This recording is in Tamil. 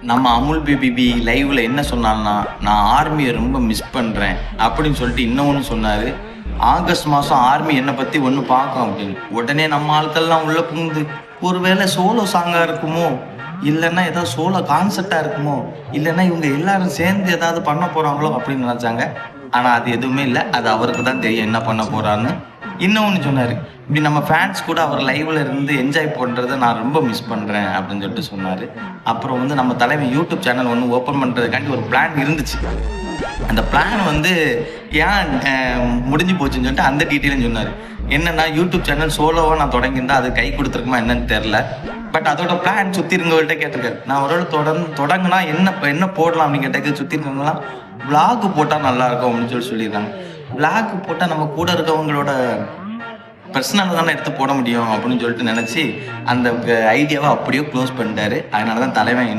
நம்ம அமுல் பேபி லைவ்ல என்ன சொன்னான்னா, நான் ஆர்மியை ரொம்ப மிஸ் பண்றேன் அப்படின்னு சொல்லிட்டு இன்னொன்னு சொன்னாரு. ஆகஸ்ட் மாசம் ஆர்மி என்னை பத்தி ஒன்று பார்க்கும் அப்படின்னு. உடனே நம்ம ஆட்கள்லாம் உள்ள புகுந்து, ஒருவேளை சோலோ சாங்கா இருக்குமோ, இல்லைன்னா ஏதாவது சோலோ கான்செப்டா இருக்குமோ, இல்லைன்னா இவங்க எல்லாரும் சேர்ந்து ஏதாவது பண்ண போறாங்களோ அப்படின்னு நினைச்சாங்க. ஆனா அது எதுவுமே இல்லை. அது அவருக்கு தான் தெரியும் என்ன பண்ண போறான்னு. இன்னொன்னு சொன்னாரு, இப்படி நம்ம ஃபேன்ஸ் கூட அவர் லைவ்ல இருந்து என்ஜாய் பண்றதை நான் ரொம்ப மிஸ் பண்றேன் அப்படின்னு சொல்லிட்டு சொன்னாரு. அப்புறம் வந்து நம்ம தலைவன் யூடியூப் சேனல் ஒன்று ஓப்பன் பண்றதுக்காண்டி ஒரு பிளான் இருந்துச்சு. அந்த பிளான் வந்து ஏன் முடிஞ்சு போச்சுன்னு சொல்லிட்டு அந்த டீட்டெயிலும் சொன்னார். என்னன்னா யூடியூப் சேனல் சோலோவாக நான் தொடங்கியிருந்தா அது கை கொடுத்துருக்குமா என்னன்னு தெரில. பட் அதோட பிளான் சுற்றி இருந்தவங்கள்ட்ட கேட்டிருக்காரு. நான் ஒரு தொடங்கினா என்ன போடலாம் அப்படின்னு கேட்டதுக்கு சுற்றி இருந்தவங்களாம் விளாக் போட்டால் நல்லா இருக்கும் அப்படின்னு சொல்லியிருக்காங்க. விளாக் போட்டால் நம்ம கூட இருக்கவங்களோட பர்சனலாக தானே எடுத்து போட முடியும் அப்படின்னு சொல்லிட்டு நினச்சி அந்த ஐடியாவை அப்படியே க்ளோஸ் பண்ணிட்டாரு. அதனால தான் தலைவன்